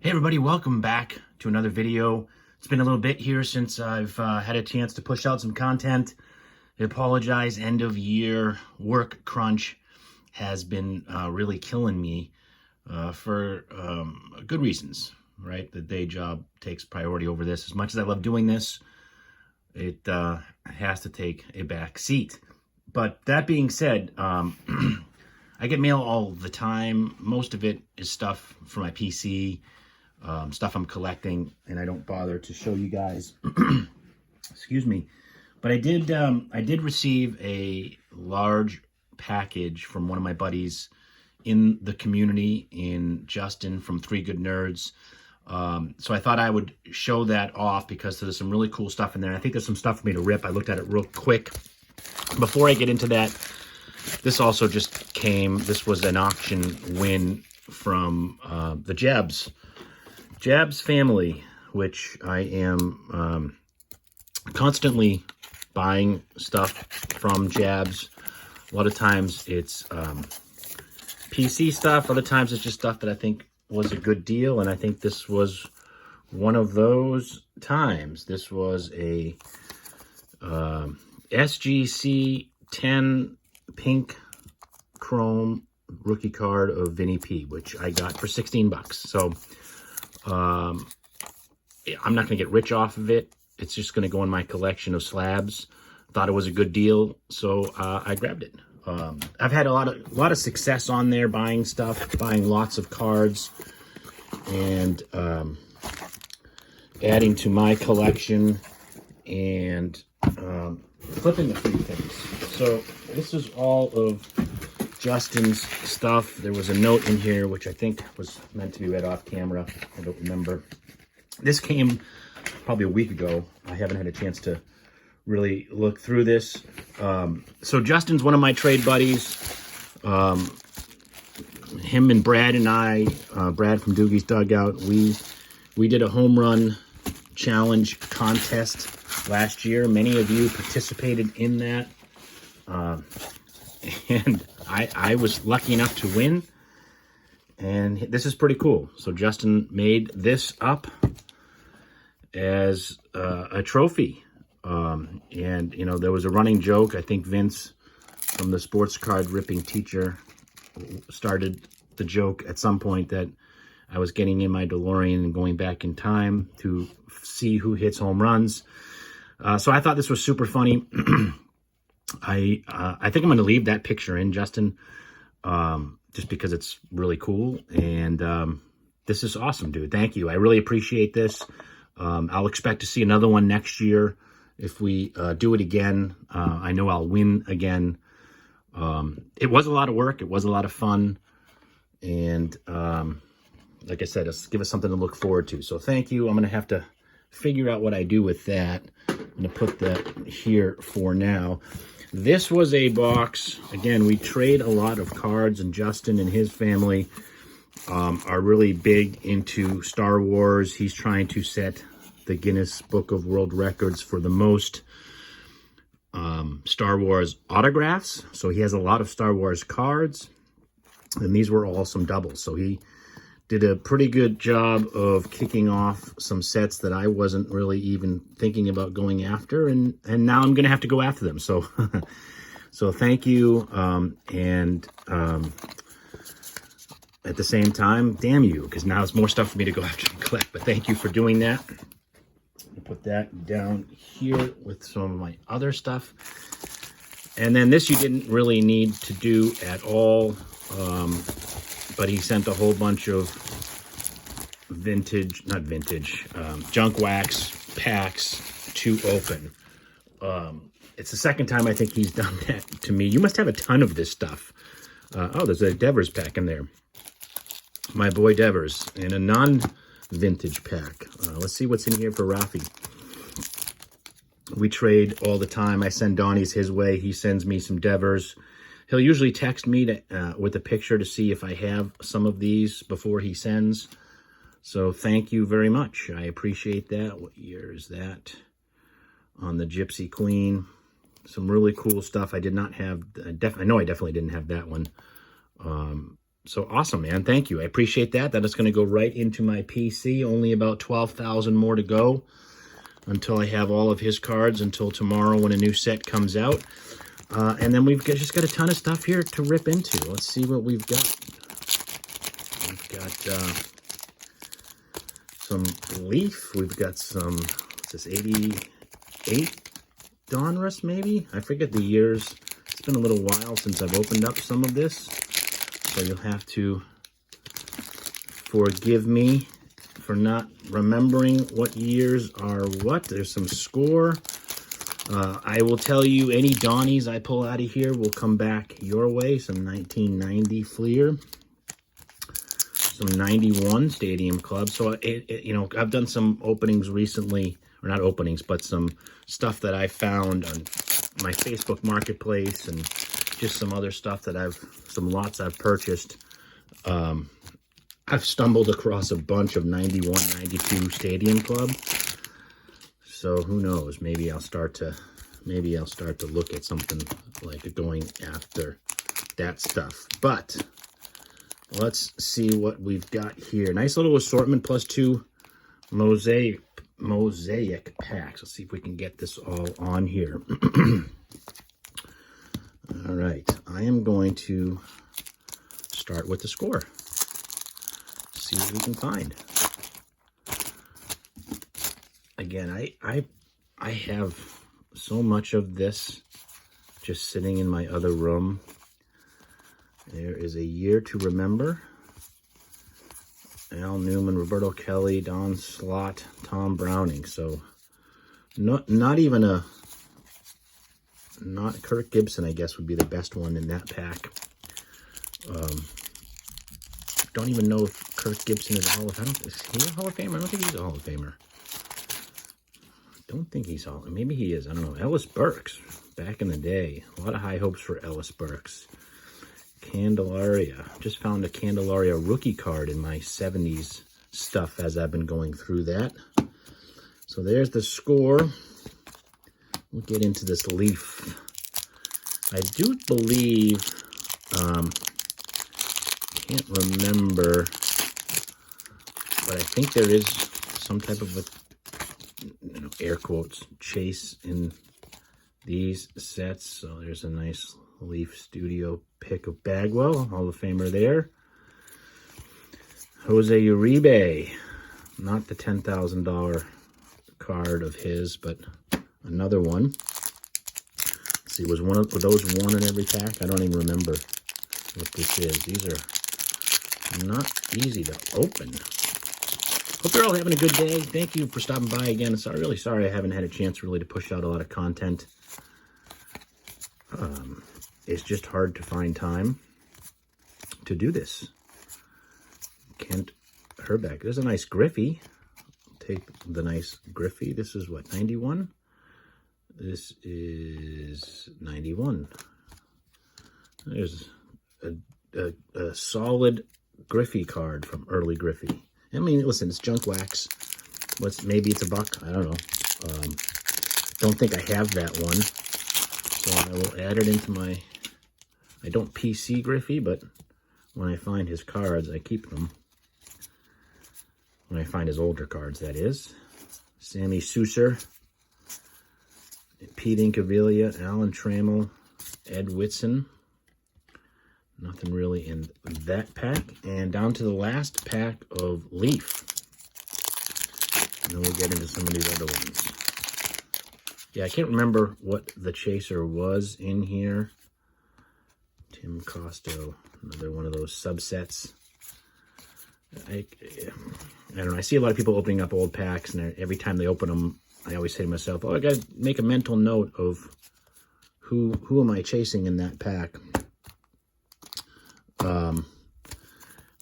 Hey everybody, welcome back to another video. It's been a little bit here since I've had a chance to push out some content. I apologize, end of year work crunch has been really killing me for good reasons, right? The day job takes priority over this. As much as I love doing this, it has to take a back seat. But that being said, I get mail all the time. Most of it is stuff for my PC. Stuff I'm collecting, and I don't bother to show you guys. Excuse me, but I did receive a large package from one of my buddies in the community, in Justin from Three Good Nerds. So I thought I would show that off because there's some really cool stuff in there. I think there's some stuff for me to rip. I looked at it real quick. Before I get into that, this also just came. This was an auction win from the Jabs family, which I am constantly buying stuff from Jabs. A lot of times it's PC stuff. Other times it's just stuff that I think was a good deal, and I think this was one of those times. This was a SGC 10 pink chrome rookie card of Vinny P, which I got for 16 bucks. So I'm not going to get rich off of it. It's just going to go in my collection of slabs. Thought it was a good deal, so I grabbed it. I've had a lot of success on there buying stuff, buying lots of cards, and adding to my collection and flipping a few things. So this is all of Justin's stuff. There was a note in here which I think was meant to be read off camera. I don't remember. This came probably a week ago. I haven't had a chance to really look through this. So Justin's one of my trade buddies. Him and Brad and I, Brad from Doogie's Dugout, we did a home run challenge contest last year. Many of you participated in that. And I was lucky enough to win, and this is pretty cool. So Justin made this up as a trophy, and you know, there was a running joke. I think Vince from the sports card ripping teacher started the joke at some point that I was getting in my DeLorean and going back in time to see who hits home runs. So I thought this was super funny. I think I'm going to leave that picture in, Justin, just because it's really cool. And this is awesome, dude. Thank you. I really appreciate this. I'll expect to see another one next year. If we do it again, I know I'll win again. It was a lot of work. It was a lot of fun. And like I said, it's give us something to look forward to. So thank you. I'm going to have to figure out what I do with that. I'm going to put that here for now. This was a box. Again, we trade a lot of cards, and Justin and his family are really big into Star Wars. He's trying to set the Guinness Book of World Records for the most Star Wars autographs. So he has a lot of Star Wars cards, and these were all some doubles. So he did a pretty good job of kicking off some sets that I wasn't really even thinking about going after, and now I'm going to have to go after them. So, so thank you, and at the same time, damn you, because now it's more stuff for me to go after and collect. But thank you for doing that. I'll put that down here with some of my other stuff, and then this you didn't really need to do at all. But he sent a whole bunch of junk wax packs to open. It's the second time I think he's done that to me. You must have a ton of this stuff. Oh, there's a Devers pack in there. My boy Devers, in a non-vintage pack. Let's see what's in here for Rafi. We trade all the time. I send Donnie's his way. He sends me some Devers. He'll usually text me to, with a picture to see if I have some of these before he sends. So thank you very much. I appreciate that. What year is that? On the Gypsy Queen. Some really cool stuff. I did not have, I know I definitely didn't have that one. So awesome, man. Thank you. I appreciate that. That is going to go right into my PC. Only about 12,000 more to go until I have all of his cards, until tomorrow when a new set comes out. And then we've just got a ton of stuff here to rip into. Let's see what we've got. We've got some Leaf. We've got some, what's this, 88 Donruss maybe? I forget the years. It's been a little while since I've opened up some of this. So you'll have to forgive me for not remembering what years are what. There's some Score. I will tell you, any Donnies I pull out of here will come back your way. Some 1990 Fleer. Some 91 Stadium Club. So, you know, I've done some openings recently, or not openings, but some stuff that I found on my Facebook Marketplace and just some other stuff that some lots I've purchased. I've stumbled across a bunch of 91, 92 Stadium Club. So who knows? Maybe I'll start to look at something like going after that stuff. But let's see what we've got here. Nice little assortment, plus 2 mosaic packs. Let's see if we can get this all on here. All right, I am going to start with the Score. See what we can find. Again, I have so much of this just sitting in my other room. There is A Year to Remember. Al Newman, Roberto Kelly, Don Slott, Tom Browning. So not Kirk Gibson, I guess, would be the best one in that pack. Don't even know if Kirk Gibson is a Hall of Famer. Is he a Hall of Famer? I don't think he's a Hall of Famer. Don't think he's all. Maybe he is. I don't know. Ellis Burks, back in the day. A lot of high hopes for Ellis Burks. Candelaria. Just found a Candelaria rookie card in my 70s stuff as I've been going through that. So there's the Score. We'll get into this Leaf. I do believe, can't remember, but I think there is some type of a, you know, air quotes, chase in these sets. So there's a nice Leaf Studio pick of Bagwell, Hall of Famer there. Jose Uribe, not the $10,000 card of his, but another one. Let's see, were those one in every pack? I don't even remember what this is. These are not easy to open. Hope you're all having a good day. Thank you for stopping by again. I'm really sorry I haven't had a chance really to push out a lot of content. It's just hard to find time to do this. Kent Herbeck. There's a nice Griffey. Take the nice Griffey. This is what, 91? This is 91. There's a solid Griffey card from early Griffey. I mean, listen, it's junk wax. Maybe it's $1. I don't know. Don't think I have that one. So I will add it into my... I don't PC Griffey, but when I find his cards, I keep them. When I find his older cards, that is. Sammy Souser, Pete Incaviglia, Alan Trammell, Ed Whitson. Nothing really in that pack. And down to the last pack of Leaf. And then we'll get into some of these other ones. Yeah, I can't remember what the chaser was in here. Tim Costo, another one of those subsets. I don't know. I see a lot of people opening up old packs, and every time they open them, I always say to myself, oh, I got to make a mental note of who am I chasing in that pack. And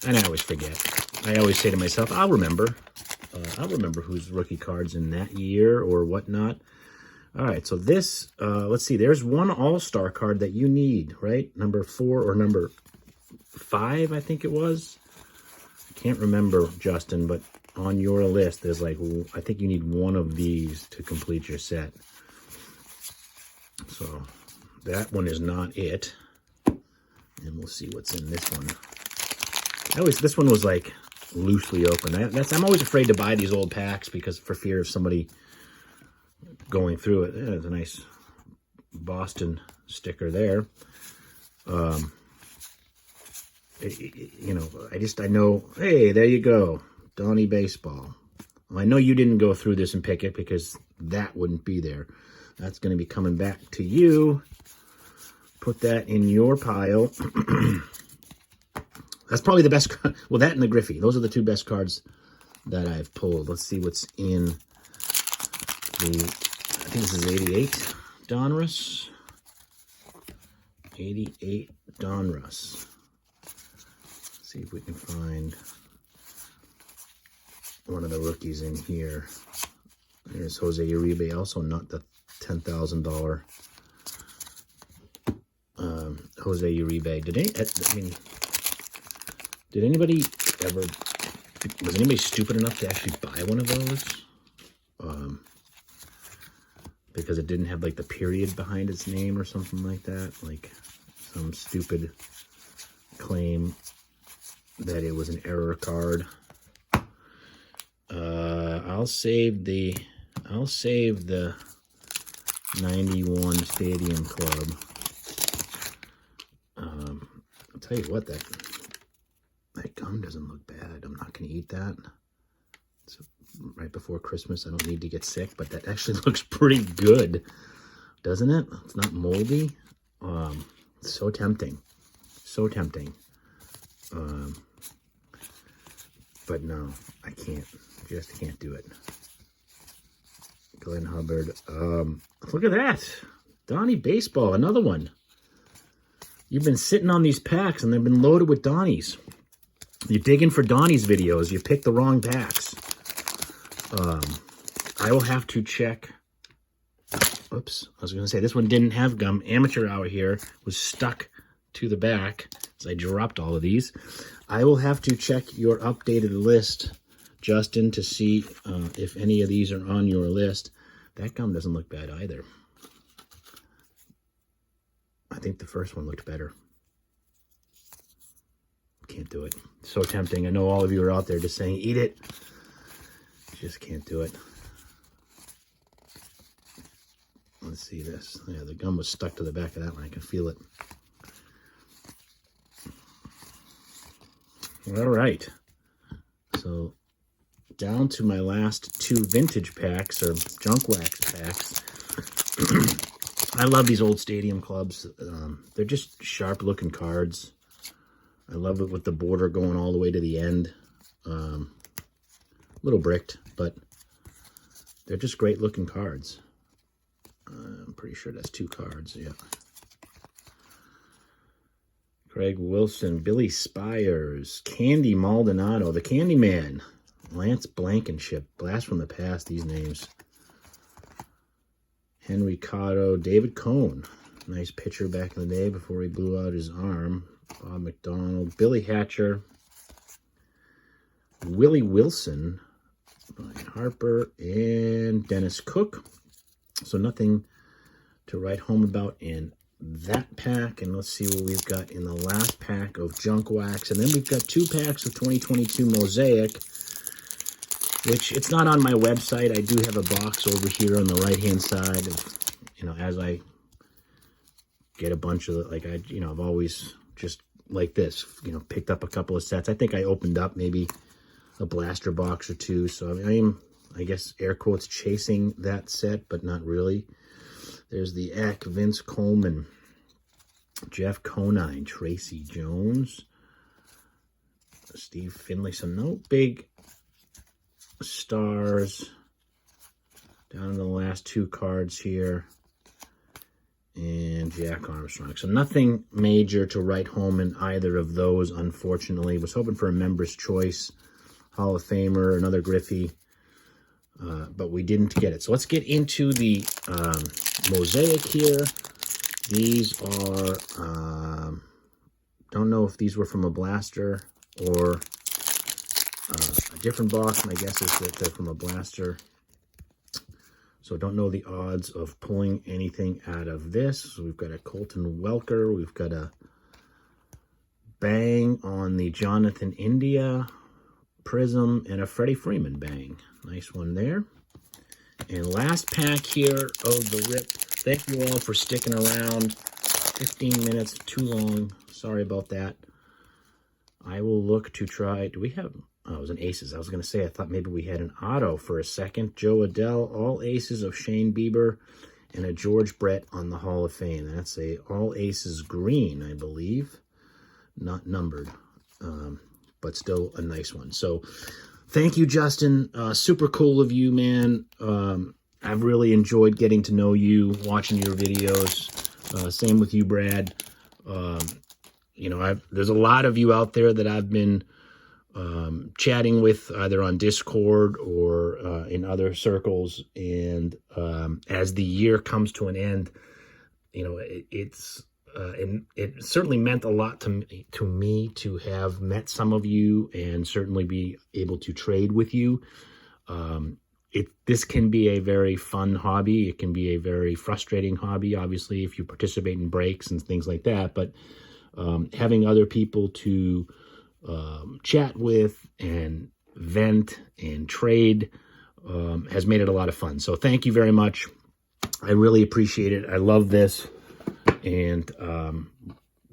I always forget. I always say to myself, I'll remember whose rookie cards in that year or whatnot. All right, so this, let's see, there's one all-star card that you need, right? Number 4 or number 5, I think it was. I can't remember, Justin, but on your list, there's like, I think you need one of these to complete your set. So that one is not it. And we'll see what's in this one. This one was like loosely open. I'm always afraid to buy these old packs because for fear of somebody going through it. Yeah, there's a nice Boston sticker there. I know, hey, there you go. Donnie Baseball. Well, I know you didn't go through this and pick it because that wouldn't be there. That's going to be coming back to you. Put that in your pile. That's probably the best. Well, that and the Griffey. Those are the two best cards that I've pulled. Let's see what's in the, I think this is 88 Donruss. 88 Donruss. See if we can find one of the rookies in here. There's Jose Uribe, also not the $10,000 Jose Uribe. Did anybody ever, was anybody stupid enough to actually buy one of those? Because it didn't have like the period behind its name or something like that, like some stupid claim that it was an error card. I'll save the 91 Stadium Club. I'll tell you what, that gum doesn't look bad. I'm not going to eat that. It's right before Christmas. I don't need to get sick, but that actually looks pretty good, doesn't it? It's not moldy. It's so tempting. So tempting. But no, I can't. Just can't do it. Glenn Hubbard. Look at that. Donnie Baseball, another one. You've been sitting on these packs, and they've been loaded with Donnies. You're digging for Donnie's videos. You picked the wrong packs. I will have to check. Oops. I was going to say, this one didn't have gum. Amateur Hour here was stuck to the back, so I dropped all of these. I will have to check your updated list, Justin, to see if any of these are on your list. That gum doesn't look bad either. I think the first one looked better. Can't do it. So tempting. I know all of you are out there just saying, eat it. Just can't do it. Let's see this. Yeah, the gum was stuck to the back of that one. I can feel it. All right. So down to my last two vintage packs, or junk wax packs. I love these old Stadium Clubs. They're just sharp looking cards. I love it with the border going all the way to the end. Little bricked, but they're just great looking cards. I'm pretty sure that's two cards, yeah. Craig Wilson, Billy Spires, Candy Maldonado, the Candyman, Lance Blankenship, blast from the past, these names. Henry Cotto, David Cohn, nice pitcher back in the day before he blew out his arm. Bob McDonald, Billy Hatcher, Willie Wilson, Brian Harper, and Dennis Cook. So nothing to write home about in that pack. And let's see what we've got in the last pack of junk wax. And then we've got two packs of 2022 Mosaic, which it's not on my website. I do have a box over here on the right-hand side. Of, as I get a bunch of, like, I've always just like this, picked up a couple of sets. I think I opened up maybe a blaster box or two. So I am, I guess, air quotes, chasing that set, but not really. There's the Eck, Vince Coleman, Jeff Conine, Tracy Jones, Steve Finley. So no big stars down in the last two cards here. And Jack Armstrong. So nothing major to write home in either of those, unfortunately. Was hoping for a Member's Choice, Hall of Famer, another Griffey, but we didn't get it. So let's get into the Mosaic here. These are, don't know if these were from a blaster or a different box. My guess is that they're from a blaster. So don't know the odds of pulling anything out of this. So we've got a Colton Welker. We've got a bang on the Jonathan India Prism and a Freddie Freeman bang. Nice one there. And last pack here of the rip. Thank you all for sticking around. 15 minutes, too long. Sorry about that. I will look to try. Do we have... Oh, it was an aces. I was going to say, I thought maybe we had an auto for a second. Joe Adele, all aces of Shane Bieber, and a George Brett on the Hall of Fame. That's a all aces green, I believe. Not numbered, but still a nice one. So thank you, Justin. Super cool of you, man. I've really enjoyed getting to know you, watching your videos. Same with you, Brad. You know, there's a lot of you out there that I've been chatting with either on Discord or in other circles. And as the year comes to an end, you know, it certainly meant a lot to me to have met some of you and certainly be able to trade with you. This can be a very fun hobby. It can be a very frustrating hobby, obviously, if you participate in breaks and things like that. But having other people to chat with and vent and trade has made it a lot of fun. So thank you very much. I really appreciate it. I love this. And,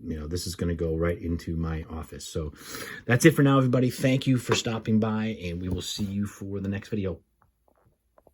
you know, this is going to go right into my office. So that's it for now, everybody. Thank you for stopping by, and we will see you for the next video.